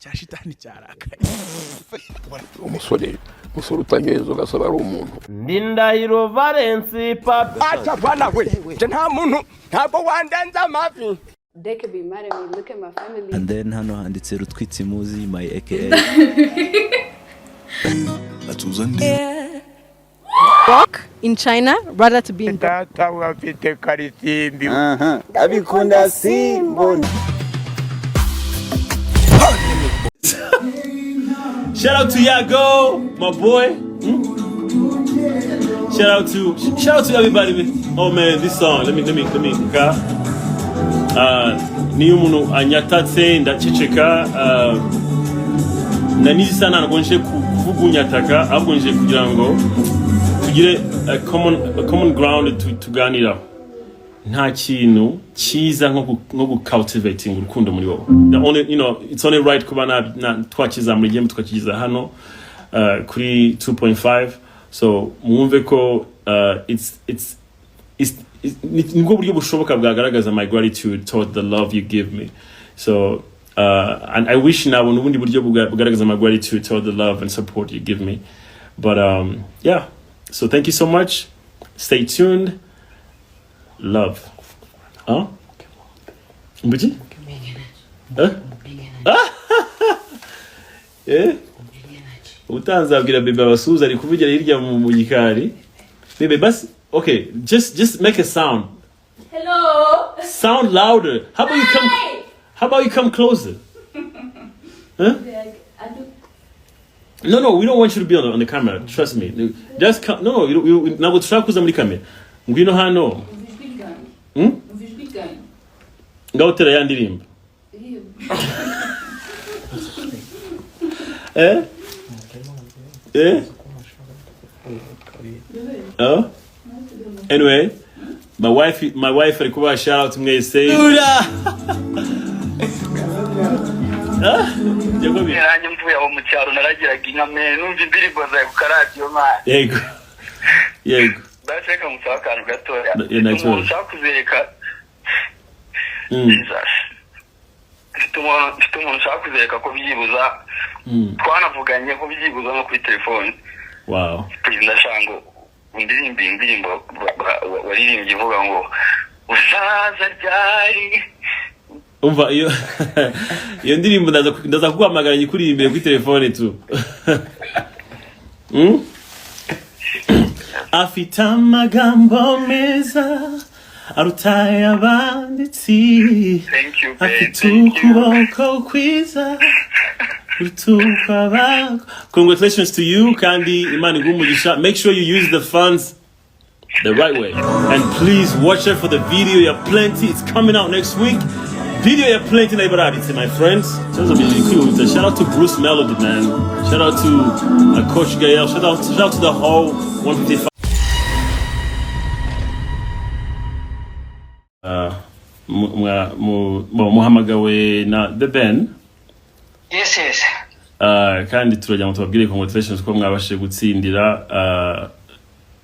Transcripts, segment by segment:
cya shitani cyarakaye. Umusore utanyezo gasaba ari umuntu. Ndindahiro Valence papa. Acha bana we. Nta muntu ntabwo wandanza amavi. They could be mad at me. Look at my family. And then hano handitse Rutwitsi Muzi my aka. Work in China rather to be in Tata wafite karisimbi. Abikunda simbo. Shout out to Yago, my boy. Shout out to everybody. Oh man, this song. Let me. Okay. Niyo umuntu anyatatse ndaceceka nanizi sana nagonje kuvuga unyataka ahubwo nje kugira ngo tugire a common ground tuganira nta kintu cyiza nko cultivating urukundo muri wowe. The only it's only right kuba na twakiza muri game tukakiza hano kuri 2.5 so mwumve ko it's nibwo buryo bushoboka bwagaragaza my gratitude toward the love you give me. So and I wish now ubundi buryo bugaragaza my gratitude toward the love and support you give me. But yeah, so thank you so much. Stay tuned. Love. Mbuji? Utanzabwira bebe abasuza ari kuvugira hirya mu gikari. Bebe basi. Okay, just make a sound. Hello. Sound louder. How about you come closer? Huh? No, we don't want you to be on the camera. Trust me. Just come. No, now we'll try kuza muri camera. Ngwino hano. Ngaho tera yandirimba. Oh? Anyway, my wife alikuwa shout out mwese. Nanjye mvuye aho mu cyaro naragiraga inka me numva indirimbo zawe ku radio ma. Yego. Bashaka musaba akantu gatoya. Nshaka kuzereka. Jesus. Tumuntu nshaka kuzereka ko byibuza. Twanavuganye ko byibuza no kuri telefone. Wow. Ndashango indirimbo waririmbye ivuga ngo uzaza ryari. Umva iyo ndirimbo ndaza kuguhamagara nyikuririmbe kuri telefone tu. Afite amagambo meza arutaye abanditsi. Thank you. Afite ukuboko kwiza utuka bako. Congratulations to you kandi Imana igumugisha. Make sure you use the funds the right way. And please watch out for the video. You have plenty. It's coming out next week. Video you have plenty na ibarabitse, my friends. Shout out to Bruce Melody, man. Shout out to Coach Gael. Shout out to the whole 155. Muhamagawe na the Ben. Yes. Kandi turajya mu tubabwire congratulations ko mwabashije gutsindira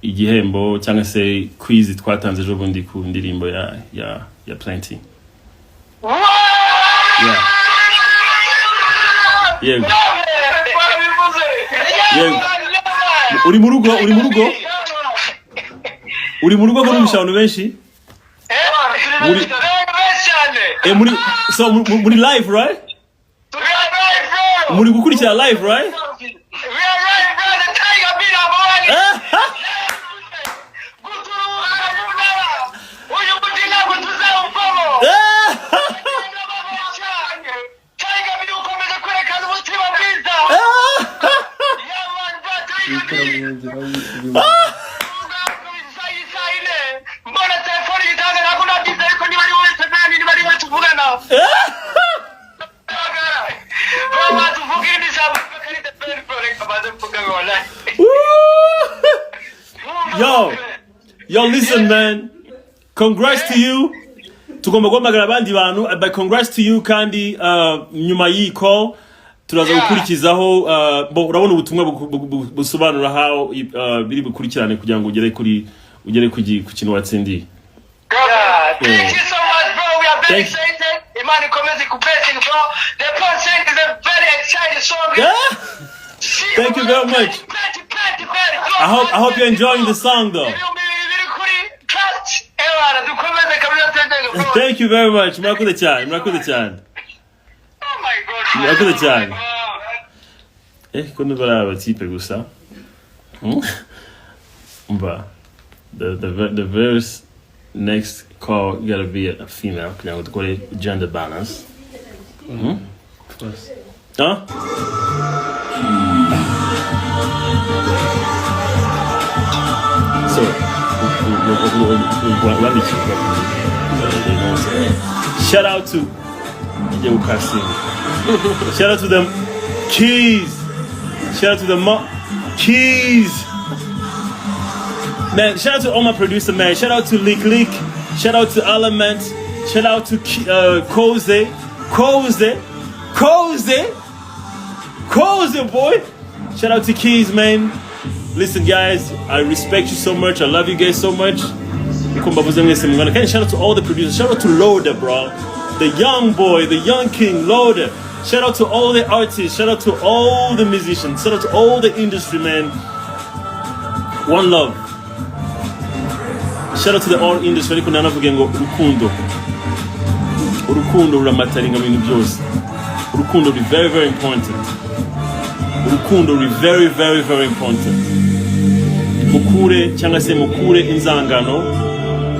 igihembo cyangwa se quiz twatanze ejo bundi ku ndirimbo ya Plenty. Yego. Uri mu rugo ko n'ubishano benshi? Muri live, right? Muri gukurikira live, right? We are right, brother. Tiger beat up on Yo, listen, man. Congrats to you. Tugomba guhamagara abandi bantu, but congrats to you kandi nyuma y'i call turaza gukurikizaho urabona ubutumwa busobanura how biri bukurikirane kugira ngo ugere ku kintu watsindiye. Thank you so much, bro. We are very excited. Imani komeze ku blessing, bro. The person is a very Thank you very much. I hope you're enjoying the song though. Thank you very much. Murakoze cyane. Murakoze cyane. Kuno baraba tipe gusa. The verse next call gotta be a female. Kugira ngo dukore gender balance. Huh? So, shout out to shout out to them keys. Shout out to the keys. Man, shout out to all my producer, man. Shout out to Lick. Shout out to Element. Shout out to Koze, boy. Shout out to Keys, man. Listen, guys, I respect you so much. I love you guys so much. Shout out to all the producers. Shout out to Loader, bro. The young boy, the young king, Loader. Shout out to all the artists. Shout out to all the musicians. Shout out to all the industry, man. One love. Shout out to the all industry. Ariko nanavuge ngo urukundo ruramataringa mu bintu byose. Urukundo is very, very important. Urukundo is very, very, very important. Mukure cyangwa se mukure inzangano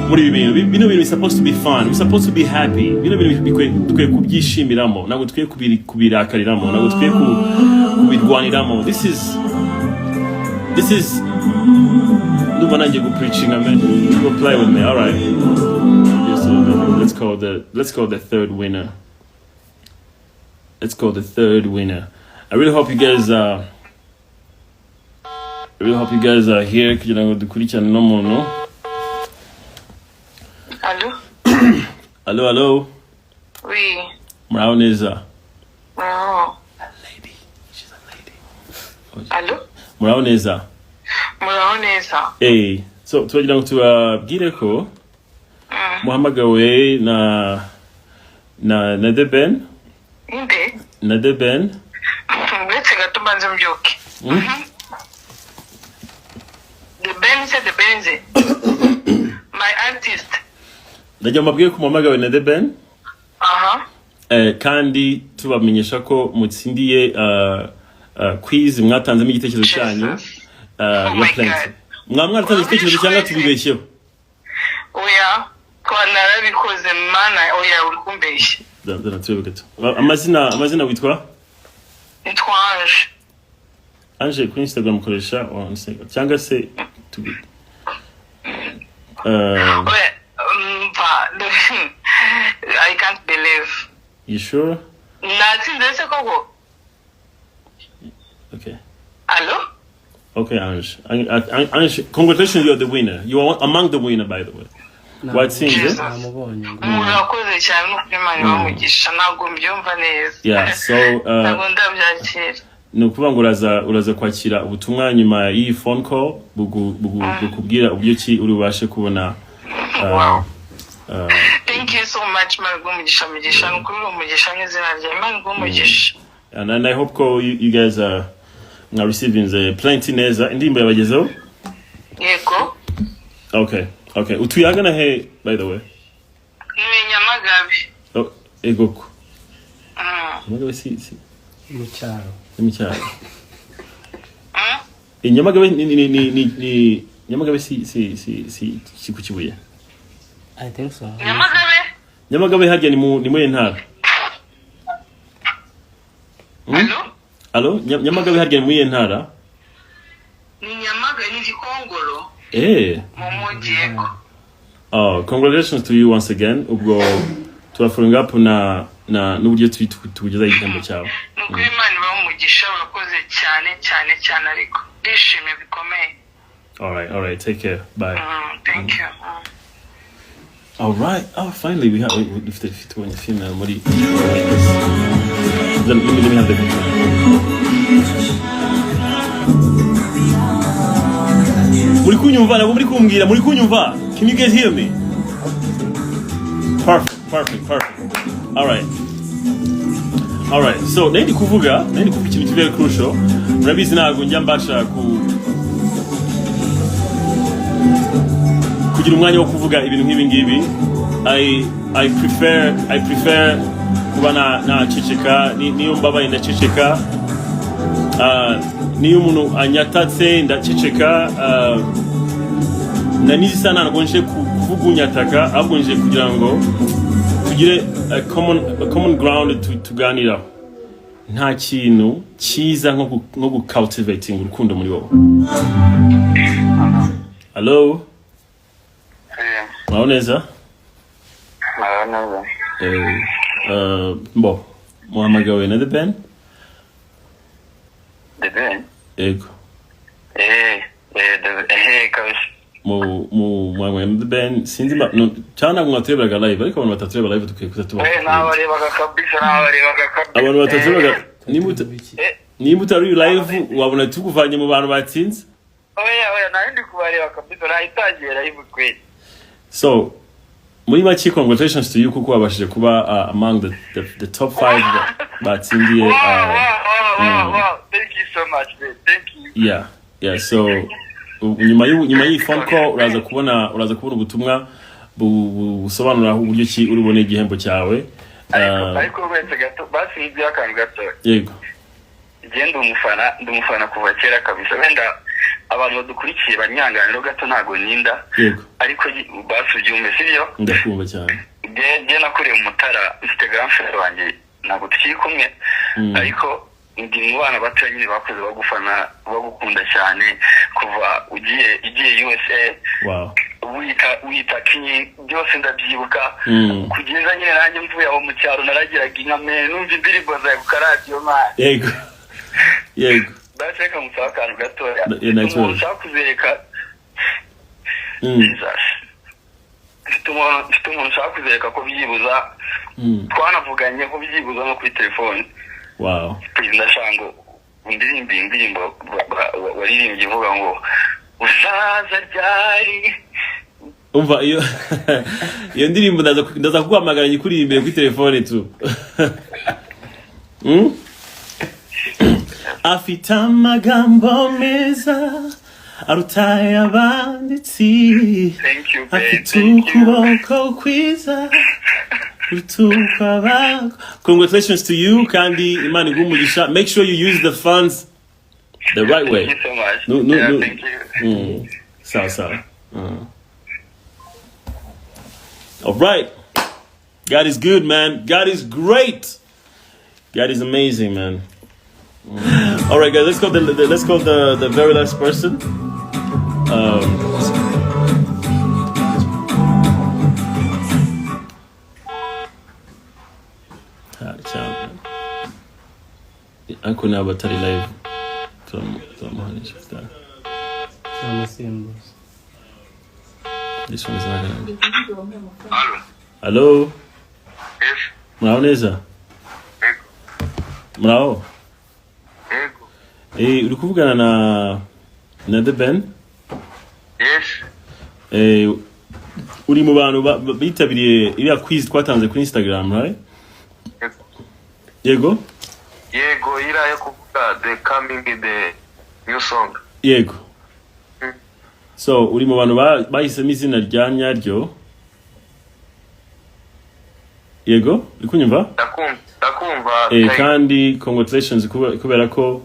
muri ibi bintu. Bino bintu is supposed to be fun. We're supposed to be happy. Bino bintu tukwiye kubyishimiramo. Ntabwo tukwiye kubirakariramo. Ntabwo tukwiye kubirwaniramo. This is Go preaching, man. Go play with me. All right. Let's call the third winner. Let's call the third winner. I really hope you guys are here. Kugira ngo dukurikirane no muntu. Hello. Oui. Muraho neza. Muraho. A lady. She's a lady. Hello. Muraho neza. Hey, so turagira ngo tubabwire ko muhamagawe na the BEN. Na the BEN. Let's get to banzo mjoke. The BEN said the BEN. My artist. Ndajya mbabwire ko muhamagawe na the BEN. Kandi tubamenyesha ko mutsindiye quiz mwatanzemo igitekerezo cyanyu. Your plans. Mwaratanze igitekerezo cyangwa tubibeshyeho? Oya, ko narabikoze mana oya uri kumbeshya. Tubivuge tu. Amazina witwa? Ange kuri Instagram ukoresha on Instagram cyangwa se tubi. I can't believe. You sure? Natsinze se koko. Okay. Hello? Okay, Ange, congratulations, you're the winner. You are among the winner, by the way. What seems it? Yeah, so ni ukuvuga ngo uraza kwakira ubutumwa nyuma y'iyi phone call bukubwira uburyo ki uri bubashe kubona. Thank you so much, Margumugisha Mugisha. Nukuri umugisha n'izina rya Margumugisha. And I hope you guys are receiving the plenty neza indimbo yabagezeho. Yego. Okay. Utuyagana he, by the way? Nyamagabe. Oh, egoko. Nyamagabe si. Mucyaro. Nyamagabe ni Nyamagabe si ku Kibuye. I think so. Nyamagabe hajya ni mu ntara. Hello? Nyamagabe hajya mu ntara? Ni Nyamagabe ni Gikongoro. Oh, congratulations to you once again. Ubwo following up na n'uburyo tugeza igihembo cyawe. Nukuri Imana bamugisha urakoze cyane ariko ndishimye bikomeye. All right, take care. Bye. Thank you. All right. Oh, finally we have if the female muri. Let me have the Muri kunyumva. Can you guys hear me? Perfect. All right. Alright, so nandi kuvuga ikintu kibere crucial. Murabizi ntago njya mbasha kugira umwanya wo kuvuga ibintu nk'ibi ngibi. I prefer kuba na ceceka niyo mbabaye ndaceceka. Niyo umuntu anyatatse ndaceceka. Na nizi sana nagonje kuvuga unyataka ahubwo nje kugira ngo tugire a common ground tuganira. Nta kintu cyiza nko cultivating urukundo muri wowe. Hello. Maoneza. Bon, muhamagawe na the Ben. The Ben? Ego. Kabisa. Muhamagawe na the Ben. Sinzi no cyana mwaterebaga live ariko abantu batatureba live tukikuza tuba. Nabarebaga kabisa. Abantu batatureba nimba utari live wabona tukuvanye mu bantu batsinze. Oya nandi kubareba kabisa nayitangira live kweli. So muri make congratulations to you kuko wabashije kuba among the top 5 batsindiye. Wow. Thank you so much, man. Thank you. Yeah. So nyuma y'i phone call uraza kubona ubutumwa busobanura uburyo ki urubone igihembo cyawe. Ariko wese gato basinzi akantu gato. Yego. Genda umufana kuva kera kabisa. Wenda abantu badukurikiye banyanganiro gato ntago ninda. Yego. Ariko basubyumve sibyo? Ndakumva cyane. Je nakuriye mu Mutara Instagram share wanjye ntabwo tukiri kumwe. Ariko ndi mu bana bato nyine bakoze bagufana bagukunda cyane kuva ugiye USA. Wow. Wita kinyi byose ndabyibuka kugeza nyine nanjye mvuye aho mu cyaro naragiraga inka numva indirimbo zawe ku radio man. Yego. Basi reka musaba akantu gatoya. Ushaka kuzereka Jesus. Mfite umuntu ushaka kuzereka ko byibuza twanavuganye ko byibuza no kuri telefone. Wow. Ndashaka ngo indirimbo waririmbye ivuga ngo uzaza ryari. Umva iyo ndirimbo ndaza kuguhamagara nyikuririmbe kuri telefone tu. Afite amagambo meza arutaye abanditsi. Thank you, afite ukuboko kwiza utuka bako. Congratulations to you kandi Imana igumugisha. Make sure you use the funds the right way. Thank you so much. No. Thank you. Sawa. All right. God is good, man. God is great. God is amazing, man. All right, guys. Let's go. Let's call the very last person. Uncle now batari live. This one is not gonna. Hello. Yes. Maoneza. Mrao. Uri kuvugana na the Ben? Yes. Uri mu bantu bitabiriye iriya quiz twatanze kuri Instagram, right? Yego, ira yo kuvuga the coming the new song. Yego. So uri mu bantu bahisemo izina rya nyaryo. Yego, uri kunyumva? Ndakumva. Kandi congratulations kubera ko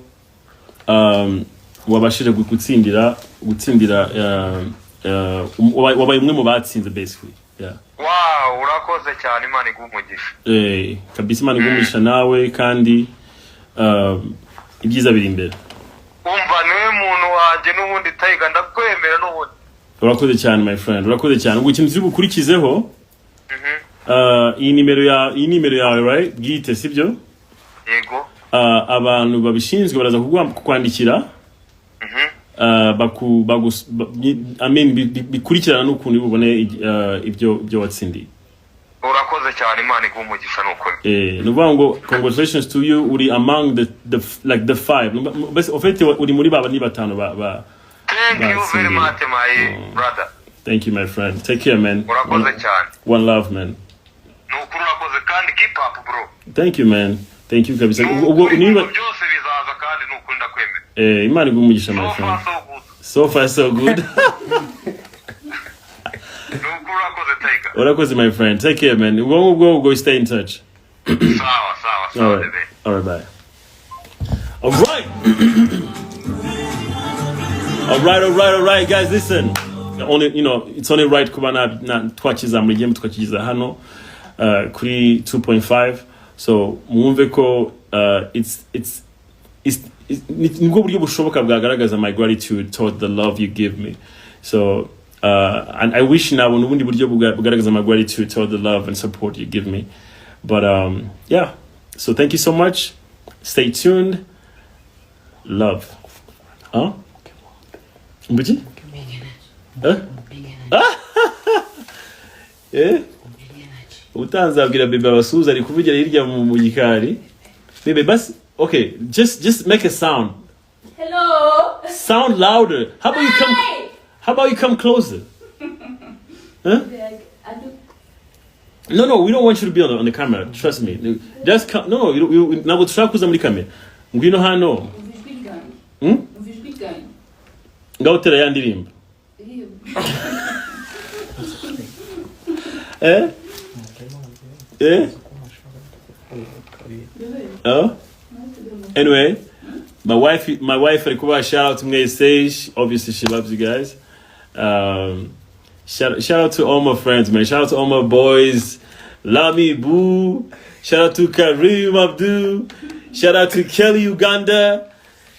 wabashije gutsindira wabaye umwe mu batsinze basically. Yeah. Wow, urakoze cyane Imana igumugisha. Kabisa Imana igumugisha nawe kandi ibyiza biri imbere. Umva niwe muntu wanje n'ubundi tayiga ndakwemera n'ubundi. Urakoze cyane my friend. Urakoze cyane. Ubwo ikintu zibukurikizeho iyi nimero yawe right bwite sibyo? Yego. Abantu babishinzwe baraza kukwandikira. Bikurikirana n'ukuntu bibone ibyo watsindiye. Urakoze cyane Imana igumugisha n'ukuri. Nuvuga ngo congratulations to you. Uri among the 5. Basi ofete uri muri baba ni batanu ba. Thank you very much my brother. Thank you my friend. Take care man. Urakoze cyane. One love man. N'ukuri urakoze kandi keep up bro. Thank you man. Thank you kabisa. Ubwo niba byose bizaza kandi nukunda kwemera. Imana igumugisha my friend. So far so good. Urakoze my friend. Take care man. We'll go stay in touch. Sawa. All right, bye. All right, guys. Listen, it's only right kuba na twakiza muri tukakiza hano kuri 2.5. So mwumve ko it's nibwo buryo bushoboka bwagaragaza my gratitude toward the love you give me. So and I wish now ubundi buryo bugaragaza my gratitude toward the love and support you give me. But yeah. So thank you so much. Stay tuned. Love. Huh? Mbuji? Huh? Eh? Utanzabwira bebe abasuza ari kuvugira hirya mu gikari. Bebe bas okay, just make a sound. Hello. Sound louder. How about you come closer? Huh? No, we don't want you to be on the camera. Trust me. Just come. No, you nabo tushaka kuza muri camera. Ngwino hano. Ngaho tera yandirimba. Oh? Anyway, my wife Rikuba, shout out to me stage. Obviously she loves you guys. Shout out to all my friends, man. Shout out to all my boys. Lami Boo. Shout out to Kareem Abdul. Shout out to Kelly Uganda.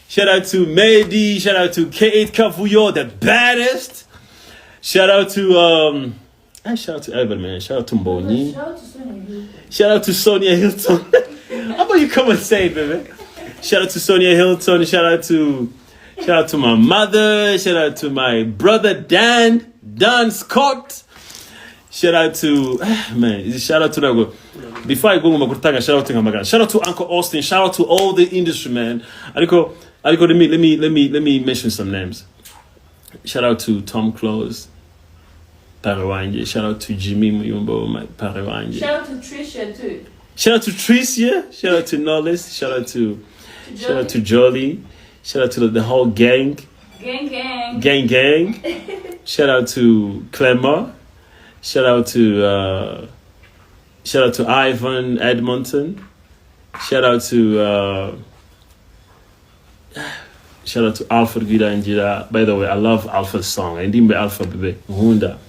Shout out to Mehdi. Shout out to K8 Kafuyo, the baddest. Shout out to shout out to everybody, man. Shout out to Mboni. Shout out to Sonia Hilton. How about you come and say it, baby? Shout out to Sonia Hilton. Shout out to my mother. Shout out to my brother Dan Scott. Shout out to shout out to Nago. Before I go shout out to Ngamaga. Shout out to Uncle Austin. Shout out to all the industry, man. Let me mention some names. Shout out to Tom Close, Parawanje. Shout out to Jimmy Muyumbo, my Parawanje. Shout out to Tricia too. Shout out to Tricia. Shout out to Knowles. Shout out to Jolly. Shout out to the whole gang. Gang. Shout out to Clemmer. Shout out to Ivan Edmonton. Shout out to Alpha Guida and Jira. By the way, I love Alpha's song. I didn't be Alpha Bebe. Hunda.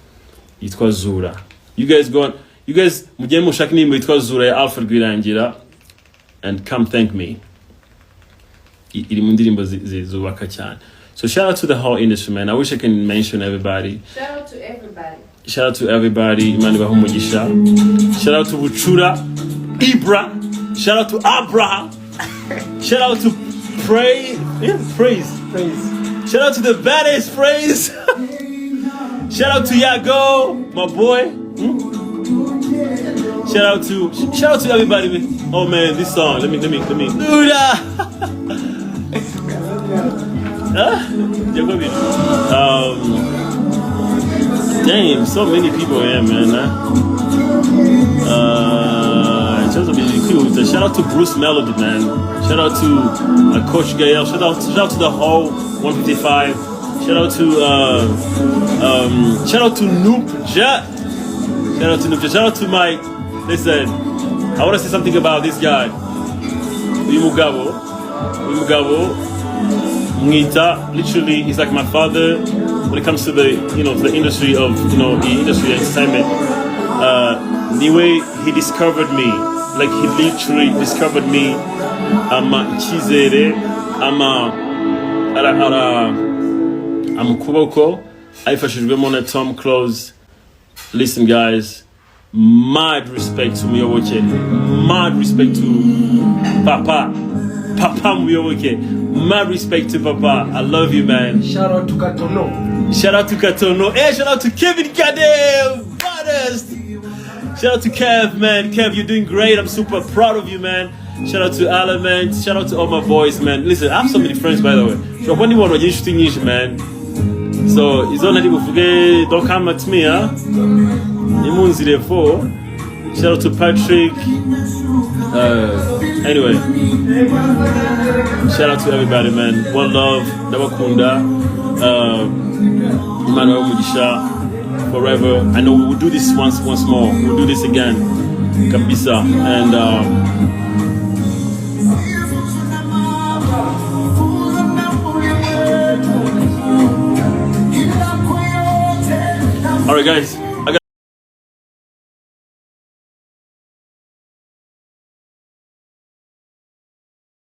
It was Zura. You guys mujye mushaka nimba itwa Zura Alpha Guida and Jira and come thank me. Iri mu ndirimbo zubaka cyane. So shout out to the whole industry, man. I wish I can mention everybody. Shout out to everybody. Imana ibahe umugisha. Shout out to Buchura, Ibra. Shout out to Abraham. Shout out to Praise. Shout out to the baddest Praise. Shout out to Yago, my boy. Shout out to everybody. Oh man, this song. Let me. Damn, so many people here, man. Shout out to Bruce Melody, man. Shout out to Coach Gael. Shout out to the whole 155. Shout out to Noop Jet. Shout out to my. Listen, I want to say something about this guy. Uyumugabo. Ngita, literally, he's like my father when it comes to the industry of the industry of entertainment. The way he discovered me, like he literally discovered me. Kuboko. Aifashijwemo na Tom Close. Listen, guys, mad respect to Muyoboke. Mad respect to Papa Muyoboke. Mad respect to Papa. I love you, man. Shout out to Katono. Hey, shout out to Kevin Kadel. Baddest. Shout out to Kev, man. Kev, you're doing great. I'm super proud of you, man. Shout out to Element. Shout out to all my boys, man. Listen, I have so many friends, by the way. So when you want to interesting niche, man. So it's only people forget. Don't come at me, huh? Shout out to Patrick. Anyway, shout out to everybody, man. One love, Dabakunda, Emmanuel Mujisha, forever. I know we will do this once more. We'll do this again, Kabisa, and all right, guys.